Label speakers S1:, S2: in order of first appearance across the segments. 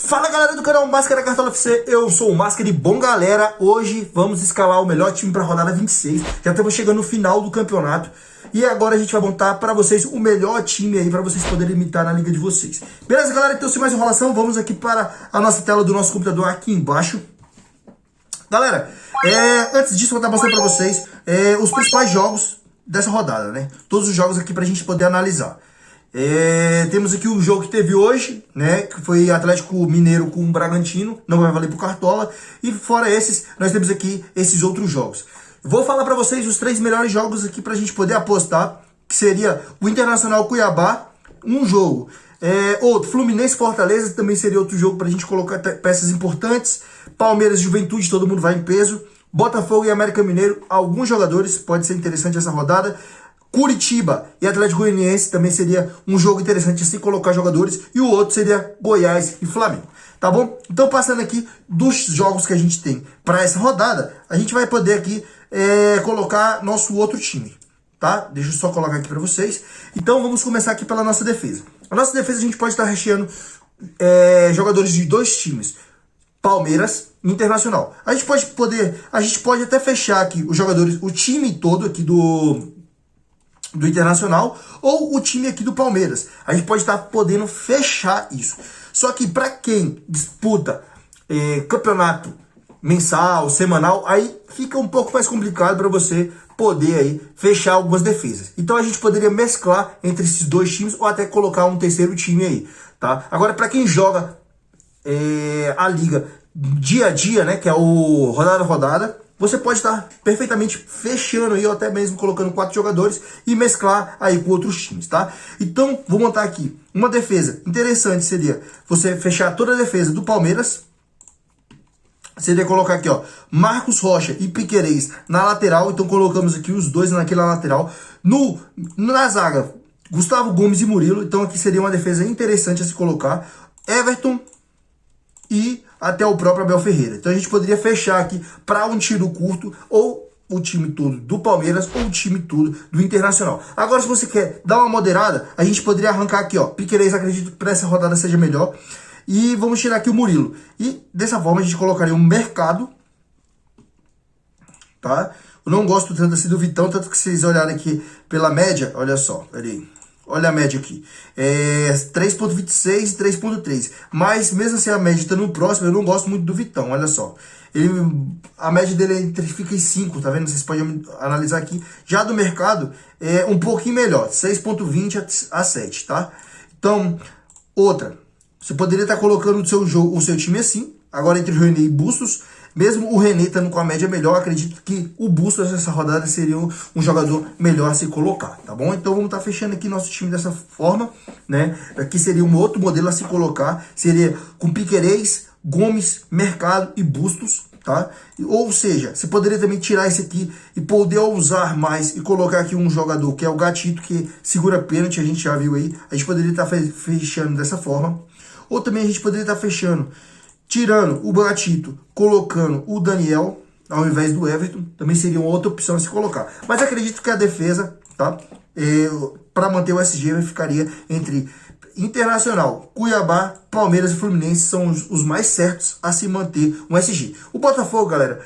S1: Fala galera do canal Máscara Cartola FC, eu sou o Máscara e bom galera, hoje vamos escalar o melhor time para a rodada 26, já estamos chegando no final do campeonato e agora a gente vai montar para vocês o melhor time aí para vocês poderem imitar na liga de vocês. Beleza galera, então sem mais enrolação, vamos aqui para a nossa tela do nosso computador aqui embaixo. Galera, antes disso eu vou estar mostrando para vocês os principais jogos dessa rodada, né? Todos os jogos aqui para a gente poder analisar. Temos aqui o jogo que teve hoje, né, que foi Atlético Mineiro com o Bragantino, não vai valer pro Cartola, e fora esses, nós temos aqui esses outros jogos. Vou falar para vocês os 3 melhores jogos aqui pra gente poder apostar, que seria o Internacional Cuiabá, um jogo, outro, Fluminense Fortaleza, também seria outro jogo pra gente colocar peças importantes, Palmeiras Juventude, todo mundo vai em peso, Botafogo e América Mineiro, alguns jogadores, pode ser interessante essa rodada, Curitiba e Atlético Goianiense também seria um jogo interessante se colocar jogadores. E o outro seria Goiás e Flamengo. Tá bom? Então passando aqui dos jogos que a gente tem para essa rodada, a gente vai poder aqui colocar nosso outro time. Tá? Deixa eu só colocar aqui para vocês. Então vamos começar aqui pela nossa defesa. A nossa defesa a gente pode estar recheando jogadores de dois times. Palmeiras e Internacional. A gente pode até fechar aqui os jogadores, o time todo aqui do Internacional ou o time aqui do Palmeiras. A gente pode estar podendo fechar isso. Só que para quem disputa campeonato mensal, semanal, aí fica um pouco mais complicado para você poder aí fechar algumas defesas. Então a gente poderia mesclar entre esses dois times ou até colocar um terceiro time aí, tá? Agora para quem joga a liga dia a dia, né, que é o rodada a rodada, você pode estar perfeitamente fechando aí, ou até mesmo colocando 4 jogadores e mesclar aí com outros times, tá? Então, vou montar aqui uma defesa interessante, seria você fechar toda a defesa do Palmeiras. Seria colocar aqui, ó, Marcos Rocha e Piquerez na lateral. Então, colocamos aqui os dois naquela lateral. Na zaga, Gustavo Gomes e Murilo. Então, aqui seria uma defesa interessante a se colocar. Everton e até o próprio Abel Ferreira. Então a gente poderia fechar aqui para um tiro curto ou o time todo do Palmeiras ou o time todo do Internacional. Agora se você quer dar uma moderada, a gente poderia arrancar aqui, ó, Piquerez, acredito que para essa rodada seja melhor. E vamos tirar aqui o Murilo. E dessa forma a gente colocaria um mercado, tá? Eu não gosto tanto assim do Vitão, tanto que vocês olharem aqui pela média, olha só, peraí. Olha a média aqui, 3.26 e 3.3, mas mesmo assim a média está no próximo, eu não gosto muito do Vitão, olha só. A média dele fica em 5, tá vendo? Vocês podem analisar aqui. Já do mercado é um pouquinho melhor, 6.20 a 7, tá? Então, outra, você poderia estar colocando o seu time assim, agora entre o René e Bustos. Mesmo o René estando com a média melhor, acredito que o Bustos nessa rodada seria um jogador melhor a se colocar, tá bom? Então vamos estar fechando aqui nosso time dessa forma, né? Aqui seria um outro modelo a se colocar, seria com Piquerez, Gomes, Mercado e Bustos, tá? Ou seja, você poderia também tirar esse aqui e poder usar mais e colocar aqui um jogador que é o Gatito, que segura pênalti, a gente já viu aí. A gente poderia estar fechando dessa forma. Ou também a gente poderia estar fechando tirando o Gatito, colocando o Daniel ao invés do Everton, também seria uma outra opção a se colocar. Mas acredito que a defesa, tá? Para manter o SG, ficaria entre Internacional, Cuiabá, Palmeiras e Fluminense, são os mais certos a se manter um SG. O Botafogo, galera,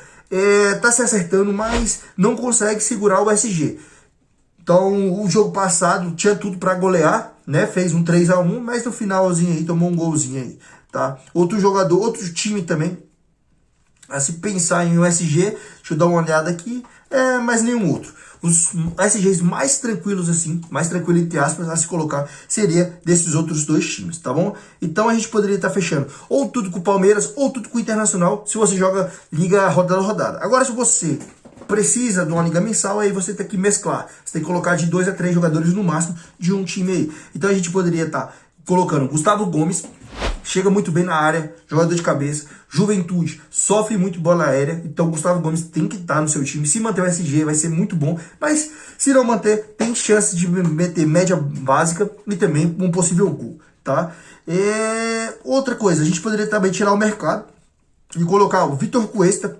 S1: tá se acertando, mas não consegue segurar o SG. Então, o jogo passado tinha tudo para golear, né? Fez um 3-1, mas no finalzinho aí tomou um golzinho aí, tá? Outro jogador, outro time também, a se pensar em um SG, deixa eu dar uma olhada aqui, mas nenhum outro. Os SGs mais tranquilos assim, mais tranquilo entre aspas, a se colocar, seria desses outros dois times, tá bom? Então a gente poderia estar fechando ou tudo com o Palmeiras, ou tudo com o Internacional, se você joga liga rodada a rodada. Agora se você precisa de uma liga mensal, aí você tem que mesclar. Você tem que colocar de 2 a 3 jogadores no máximo de um time aí. Então a gente poderia estar colocando Gustavo Gomes, chega muito bem na área, jogador de cabeça. Juventude sofre muito bola aérea, então Gustavo Gomes tem que estar no seu time. Se manter o SG vai ser muito bom, mas se não manter, tem chance de meter média básica e também um possível gol, tá? Outra coisa, a gente poderia também tirar o mercado e colocar o Vitor Cuesta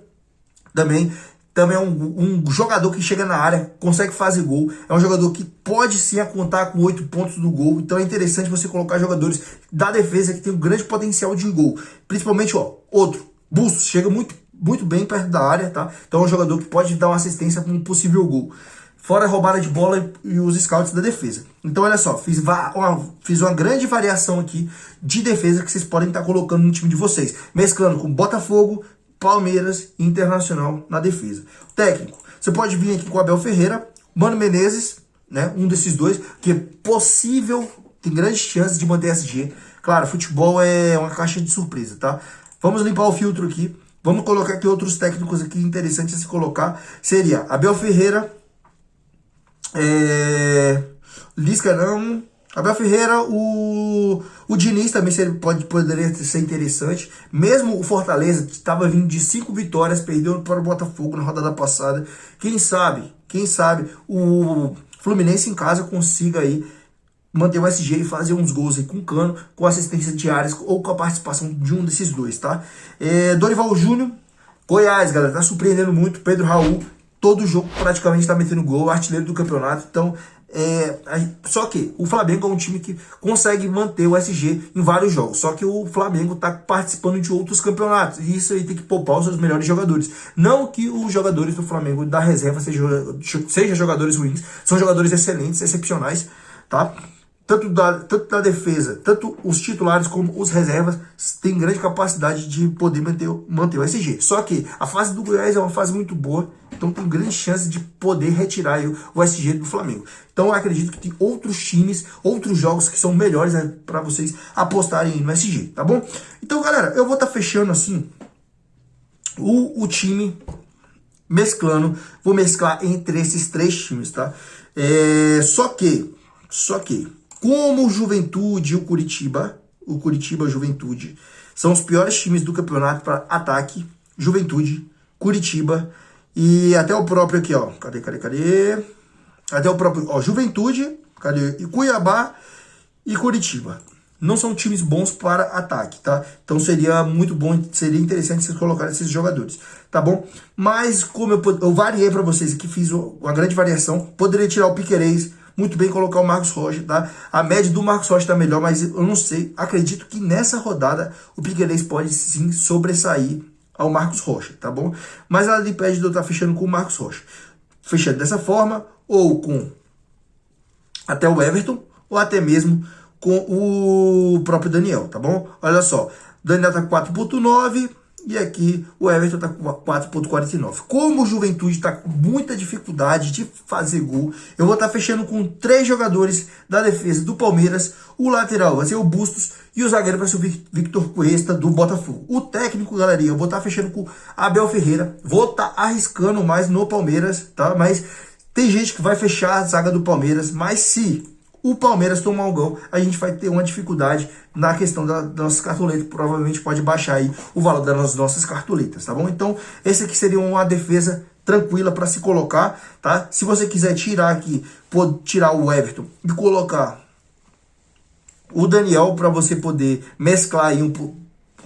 S1: também também é um jogador que chega na área, consegue fazer gol, é um jogador que pode sim contar com 8 pontos do gol, então é interessante você colocar jogadores da defesa que tem um grande potencial de gol, principalmente, ó, outro, Bustos, chega muito bem perto da área, tá? Então é um jogador que pode dar uma assistência para um possível gol. Fora a roubada de bola e os scouts da defesa. Então, olha só, fiz uma grande variação aqui de defesa que vocês podem estar colocando no time de vocês. Mesclando com Botafogo, Palmeiras e Internacional na defesa. Técnico, você pode vir aqui com o Abel Ferreira, Mano Menezes, né? Um desses dois, que é possível, tem grandes chances de manter SG. Claro, futebol é uma caixa de surpresa, tá? Vamos limpar o filtro aqui. Vamos colocar aqui outros técnicos aqui interessantes a se colocar. Seria Abel Ferreira, Lisca não, Abel Ferreira, o Diniz também poderia ser interessante. Mesmo o Fortaleza estava vindo de 5 vitórias, perdeu para o Botafogo na rodada passada. Quem sabe o Fluminense em casa consiga aí manter o SG e fazer uns gols aí com Cano, com assistência de áreas ou com a participação de um desses dois, tá? Dorival Júnior, Goiás, galera, tá surpreendendo muito. Pedro Raul, todo jogo praticamente tá metendo gol, artilheiro do campeonato. Então, só que o Flamengo é um time que consegue manter o SG em vários jogos. Só que o Flamengo tá participando de outros campeonatos. E isso aí tem que poupar os seus melhores jogadores. Não que os jogadores do Flamengo da reserva sejam jogadores ruins. São jogadores excelentes, excepcionais, tá? Tanto da defesa, tanto os titulares como os reservas têm grande capacidade de poder manter o SG. Só que a fase do Goiás é uma fase muito boa, então tem grande chance de poder retirar aí o SG do Flamengo. Então eu acredito que tem outros times, outros jogos que são melhores, né, para vocês apostarem no SG, tá bom? Então, galera, eu vou estar fechando assim o time, vou mesclar entre esses 3 times, tá? Só que como o Juventude e o Curitiba Juventude, são os piores times do campeonato para ataque. Juventude, Curitiba e até o próprio aqui, ó. Cadê? Até o próprio, ó, Juventude, e Cuiabá e Curitiba. Não são times bons para ataque, tá? Então seria muito bom, seria interessante vocês colocarem esses jogadores, tá bom? Mas como eu variei para vocês aqui, fiz uma grande variação, poderia tirar o Piquerez, muito bem colocar o Marcos Rocha, tá? A média do Marcos Rocha tá melhor, mas eu não sei. Acredito que nessa rodada o Piquerez pode sim sobressair ao Marcos Rocha, tá bom? Mas ela impede de eu estar fechando com o Marcos Rocha. Fechando dessa forma, ou com até o Everton, ou até mesmo com o próprio Daniel, tá bom? Olha só, o Daniel tá com 4.9 e aqui o Everton tá com 4.49. Como o Juventude tá com muita dificuldade de fazer gol, eu vou estar fechando com 3 jogadores da defesa do Palmeiras. O lateral vai ser o Bustos e o zagueiro vai ser o Victor Cuesta do Botafogo. O técnico, galerinha, eu vou estar fechando com Abel Ferreira. Vou estar arriscando mais no Palmeiras, tá? Mas tem gente que vai fechar a zaga do Palmeiras, mas se o Palmeiras tomar um gol, a gente vai ter uma dificuldade na questão das nossas cartoletas. Provavelmente pode baixar aí o valor das nossas cartoletas, tá bom? Então, esse aqui seria uma defesa tranquila para se colocar, tá? Se você quiser tirar aqui, pode tirar o Everton e colocar o Daniel para você poder mesclar aí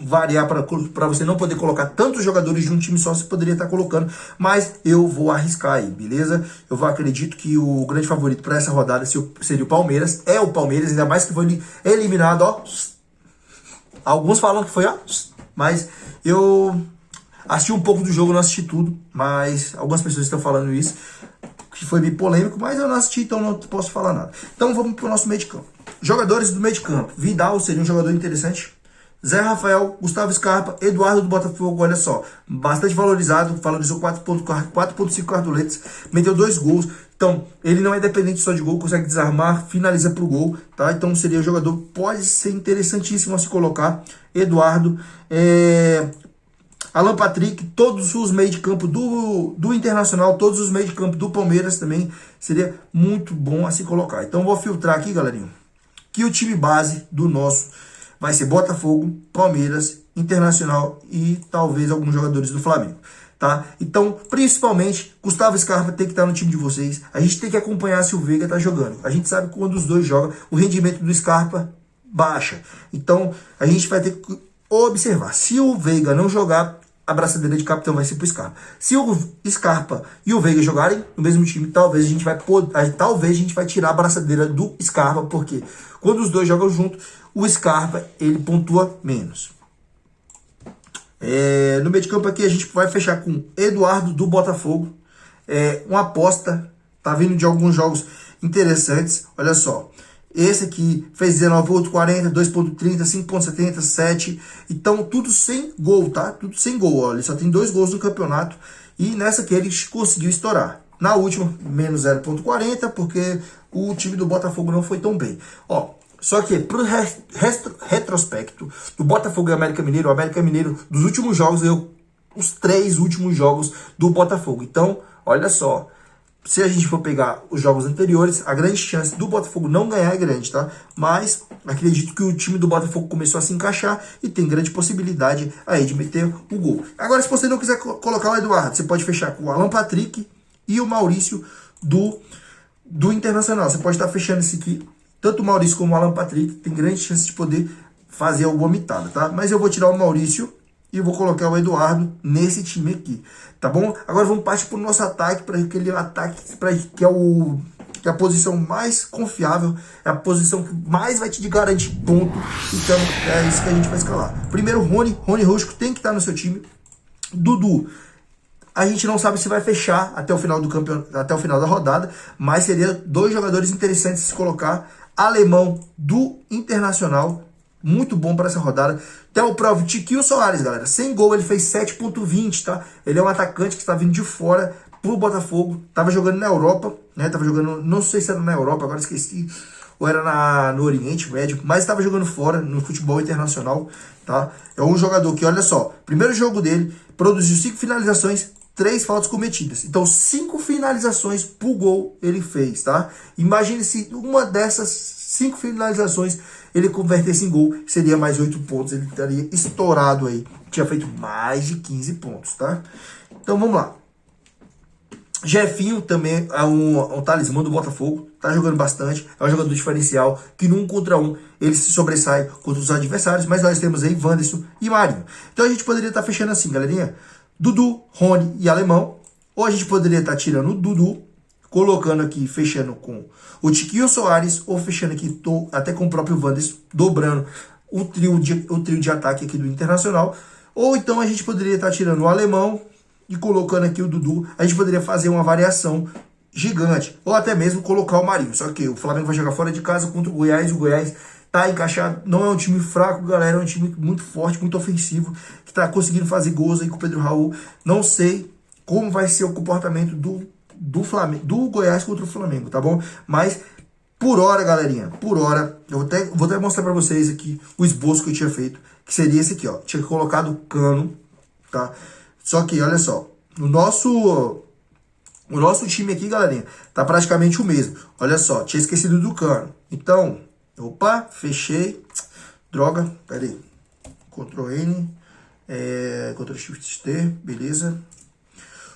S1: variar para você não poder colocar tantos jogadores de um time só, você poderia estar colocando, mas eu vou arriscar aí, beleza? Eu acredito que o grande favorito para essa rodada seria o Palmeiras, é o Palmeiras, ainda mais que foi eliminado, ó. Alguns falam que foi, ó, mas eu assisti um pouco do jogo, não assisti tudo, mas algumas pessoas estão falando isso, que foi meio polêmico, mas eu não assisti, então não posso falar nada. Então vamos para o nosso meio de campo. Jogadores do meio de campo. Vidal seria um jogador interessante. Zé Rafael, Gustavo Scarpa, Eduardo do Botafogo, olha só, bastante valorizado, valorizou 4.5 cartoletas, meteu 2 gols, então ele não é dependente só de gol, consegue desarmar, finaliza pro gol, tá? Então seria um jogador, pode ser interessantíssimo a se colocar. Eduardo, Alan Patrick, todos os meios de campo do Internacional, todos os meios de campo do Palmeiras também, seria muito bom a se colocar. Então vou filtrar aqui, galerinha, que o time base do nosso vai ser Botafogo, Palmeiras, Internacional e talvez alguns jogadores do Flamengo, tá? Então, principalmente, Gustavo Scarpa tem que estar no time de vocês. A gente tem que acompanhar se o Veiga tá jogando. A gente sabe que quando os dois jogam, o rendimento do Scarpa baixa. Então, a gente vai ter que observar. Se o Veiga não jogar, a braçadeira de capitão vai ser pro Scarpa. Se o Scarpa e o Veiga jogarem no mesmo time, talvez a gente vai tirar a braçadeira do Scarpa, porque quando os dois jogam junto, o Scarpa, ele pontua menos. No meio de campo aqui a gente vai fechar com Eduardo do Botafogo. Uma aposta, tá vindo de alguns jogos interessantes. Olha só, esse aqui fez 19,40, 2,30, 5,70, 7. Então tudo sem gol, tá? Tudo sem gol, ó. Ele só tem 2 gols no campeonato. E nessa aqui ele conseguiu estourar. Na última, menos 0,40, porque o time do Botafogo não foi tão bem. Ó, só que pro retrospecto do Botafogo e América Mineiro, o América Mineiro dos últimos jogos ganhou os 3 últimos jogos do Botafogo. Então, olha só, se a gente for pegar os jogos anteriores, a grande chance do Botafogo não ganhar é grande, tá? Mas acredito que o time do Botafogo começou a se encaixar e tem grande possibilidade aí de meter o gol. Agora, se você não quiser colocar o Eduardo, você pode fechar com o Alan Patrick e o Maurício do Internacional. Você pode estar fechando esse aqui. Tanto o Maurício como o Alan Patrick tem grande chance de poder fazer alguma mitada, tá? Mas eu vou tirar o Maurício e vou colocar o Eduardo nesse time aqui, tá bom? Agora vamos partir para o nosso ataque, para aquele ataque que é a posição mais confiável, é a posição que mais vai te garantir ponto. Então é isso que a gente vai escalar. Primeiro, Rony Rústico tem que estar no seu time. Dudu, a gente não sabe se vai fechar até o final do campeonato, até o final da rodada, mas seria 2 jogadores interessantes se colocar. Alemão do Internacional, muito bom para essa rodada. Tem o próprio Tiquinho Soares, galera. Sem gol, ele fez 7,20, tá? Ele é um atacante que está vindo de fora pro Botafogo. Tava jogando na Europa, né? Tava jogando, não sei se era na Europa, agora esqueci, ou era no Oriente Médio, mas estava jogando fora, no futebol internacional, tá? É um jogador que, olha só, primeiro jogo dele, produziu 5 finalizações, 3 faltas cometidas. Então, 5 finalizações por gol ele fez, tá? Imagine se uma dessas 5 finalizações ele convertesse em gol, seria mais 8 pontos. Ele estaria estourado aí. Tinha feito mais de 15 pontos, tá? Então, vamos lá. Jefinho também é um talismã do Botafogo. Tá jogando bastante. É um jogador diferencial que no 1 contra 1 ele se sobressai contra os adversários. Mas nós temos aí Wanderson e Marinho. Então, a gente poderia estar fechando assim, galerinha. Dudu, Rony e Alemão. Ou a gente poderia estar tirando o Dudu, colocando aqui, fechando com o Tiquinho Soares, ou fechando aqui até com o próprio Wanderson, dobrando o trio de ataque aqui do Internacional. Ou então a gente poderia estar tirando o Alemão e colocando aqui o Dudu. A gente poderia fazer uma variação gigante. Ou até mesmo colocar o Marinho. Só que o Flamengo vai jogar fora de casa contra o Goiás. O Goiás tá encaixado, não é um time fraco, galera, é um time muito forte, muito ofensivo, que tá conseguindo fazer gols aí com o Pedro Raul. Não sei como vai ser o comportamento do Flamengo, do Goiás contra o Flamengo, tá bom? Mas por hora, galerinha, por hora, eu vou até mostrar pra vocês aqui o esboço que eu tinha feito, que seria esse aqui, ó. Tinha colocado o Cano, tá? Só que, olha só, o nosso time aqui, galerinha, tá praticamente o mesmo. Olha só, tinha esquecido do Cano. Então, opa, fechei. Droga, pera aí. Ctrl N, Ctrl Shift T, beleza.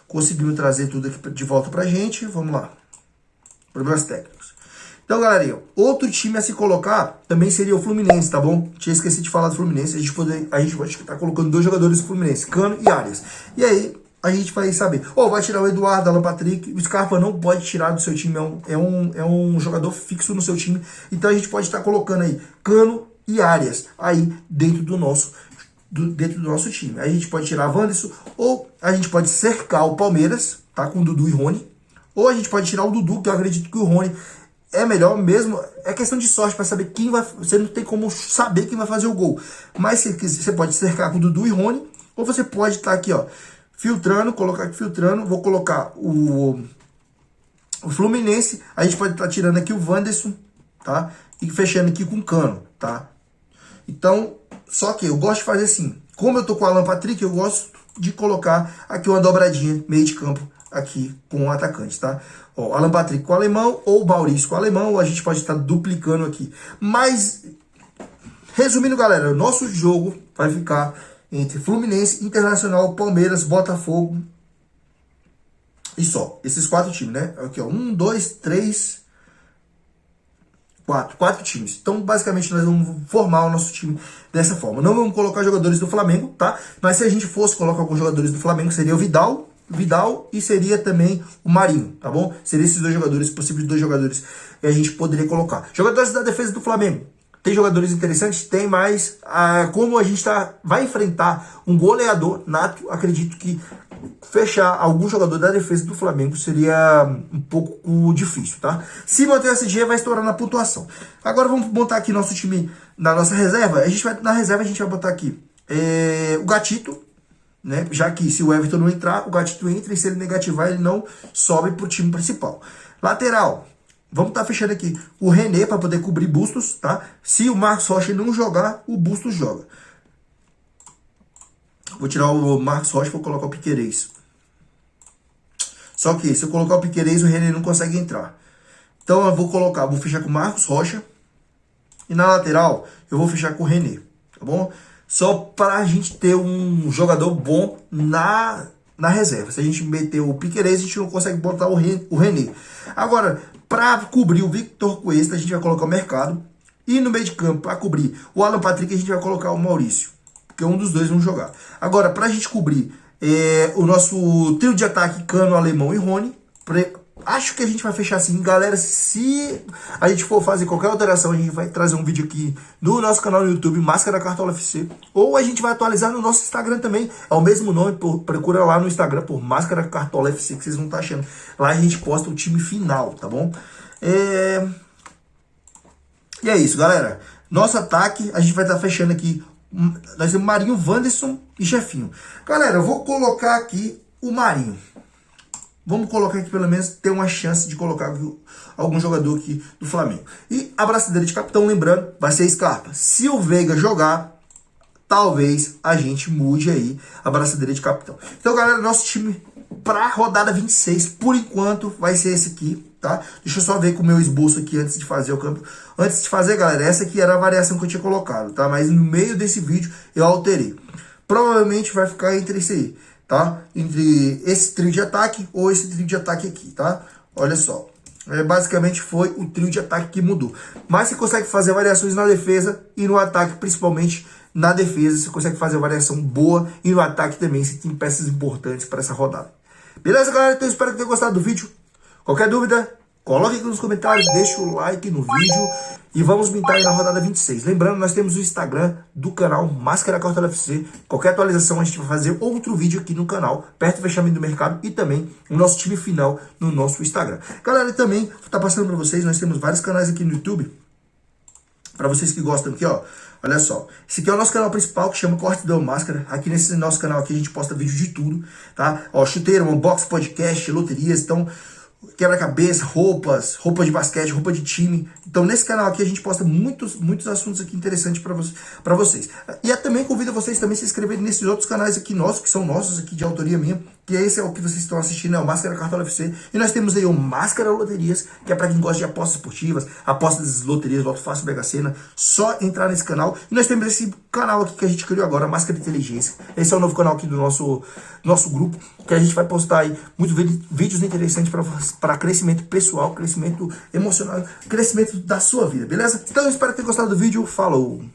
S1: Conseguimos trazer tudo aqui de volta pra gente. Vamos lá. Problemas técnicos. Então, galerinha, outro time a se colocar também seria o Fluminense, tá bom? Tinha esquecido de falar do Fluminense. A gente vai estar colocando 2 jogadores do Fluminense, Cano e Arias. E aí, a gente vai saber. Vai tirar o Eduardo, Alan Patrick. O Scarpa não pode tirar do seu time. É um jogador fixo no seu time. Então, a gente pode estar colocando aí Cano e Arias aí dentro do nosso time. Aí a gente pode tirar Wanderson, ou a gente pode cercar o Palmeiras, tá? Com o Dudu e Rony. Ou a gente pode tirar o Dudu, que eu acredito que o Rony é melhor mesmo. É questão de sorte para saber quem vai. Você não tem como saber quem vai fazer o gol. Mas você pode cercar com o Dudu e Rony, ou você pode estar aqui, ó, filtrando, colocar aqui filtrando. Vou colocar o Fluminense. A gente pode estar tirando aqui o Wanderson, tá? E fechando aqui com o Cano, tá? Então, só que eu gosto de fazer assim. Como eu tô com o Alan Patrick, eu gosto de colocar aqui uma dobradinha, meio de campo, aqui com o atacante, tá? Ó, Alan Patrick com o Alemão, ou Maurício com o Alemão, ou a gente pode estar duplicando aqui. Mas, resumindo, galera, o nosso jogo vai ficar entre Fluminense, Internacional, Palmeiras, Botafogo e só. Esses 4 times, né? Aqui, ó. 1, 2, 3, Quatro times. Então, basicamente, nós vamos formar o nosso time dessa forma. Não vamos colocar jogadores do Flamengo, tá? Mas se a gente fosse colocar alguns jogadores do Flamengo, seria o Vidal e seria também o Marinho, tá bom? Seriam esses dois jogadores, possíveis dois jogadores que a gente poderia colocar. Jogadores da defesa do Flamengo. Tem jogadores interessantes? Tem, mas como a gente vai enfrentar um goleador nato, acredito que fechar algum jogador da defesa do Flamengo seria um pouco difícil, tá? Se manter essa dia, vai estourar na pontuação. Agora vamos montar aqui nosso time na nossa reserva. Na reserva a gente vai botar aqui o Gatito, né? Já que se o Everton não entrar, o Gatito entra e se ele negativar, ele não sobe pro time principal. Lateral. Vamos estar fechando aqui o René para poder cobrir Bustos, tá? Se o Marcos Rocha não jogar, o Bustos joga. Vou tirar o Marcos Rocha e vou colocar o Piquerez. Só que se eu colocar o Piquerez, o René não consegue entrar. Então eu vou fechar com o Marcos Rocha. E na lateral, eu vou fechar com o René, tá bom? Só para a gente ter um jogador bom na reserva. Se a gente meter o Piquerez, a gente não consegue botar o René. Agora, para cobrir o Victor Cuesta, a gente vai colocar o Mercado. E no meio de campo, para cobrir o Alan Patrick, a gente vai colocar o Maurício. Porque um dos dois vão jogar. Agora, para a gente cobrir o nosso trio de ataque, Cano, Alemão e Rony, acho que a gente vai fechar assim. Galera, se a gente for fazer qualquer alteração, a gente vai trazer um vídeo aqui no nosso canal no YouTube, Máscara Cartola FC. Ou a gente vai atualizar no nosso Instagram também. É o mesmo nome, procura lá no Instagram por Máscara Cartola FC, que vocês vão estar achando. Lá a gente posta o time final, tá bom? E é isso, galera. Nosso ataque, a gente vai estar fechando aqui. Nós temos Marinho, Wanderson e Jefinho. Galera, eu vou colocar aqui o Marinho. Vamos colocar aqui pelo menos ter uma chance de colocar algum jogador aqui do Flamengo. E a braçadeira de capitão, lembrando, vai ser Scarpa. Se o Veiga jogar, talvez a gente mude aí a braçadeira de capitão. Então, galera, nosso time para a rodada 26, por enquanto, vai ser esse aqui, tá? Deixa eu só ver com o meu esboço aqui antes de fazer o campo. Antes de fazer, galera, essa aqui era a variação que eu tinha colocado, tá? Mas no meio desse vídeo eu alterei. Provavelmente vai ficar entre esse aí, tá? Entre esse trio de ataque ou esse trio de ataque aqui, tá? Olha só. Basicamente foi o trio de ataque que mudou. Mas você consegue fazer variações na defesa e no ataque, principalmente na defesa. Você consegue fazer variação boa e no ataque também. Você tem peças importantes para essa rodada. Beleza, galera? Então eu espero que tenham gostado do vídeo. Qualquer dúvida, coloque aqui nos comentários, deixa o like no vídeo e vamos mintar aí na rodada 26. Lembrando, nós temos o Instagram do canal Máscara Cartola FC. Qualquer atualização a gente vai fazer outro vídeo aqui no canal, perto do fechamento do mercado e também o nosso time final no nosso Instagram. Galera, também vou estar passando para vocês, nós temos vários canais aqui no YouTube. Para vocês que gostam aqui, ó, olha só. Esse aqui é o nosso canal principal, que chama Corte do Máscara. Aqui nesse nosso canal aqui a gente posta vídeo de tudo, tá? Ó, chuteiro, unboxing, podcast, loterias, então quebra-cabeça, roupas de basquete, roupa de time. Então nesse canal aqui a gente posta muitos assuntos aqui interessantes para vocês. E eu também convido vocês também a se inscreverem nesses outros canais aqui nossos, que são nossos aqui de autoria minha, que esse é o que vocês estão assistindo, é o Máscara Cartola FC. E nós temos aí o Máscara Loterias, que é para quem gosta de apostas esportivas, apostas de loterias, Loto Fácil, Mega Sena, só entrar nesse canal. E nós temos esse canal aqui que a gente criou agora, Máscara Inteligência. Esse é o novo canal aqui do nosso grupo, que a gente vai postar aí muitos vídeos interessantes para crescimento pessoal, crescimento emocional, crescimento da sua vida, beleza? Então eu espero ter gostado do vídeo. Falou!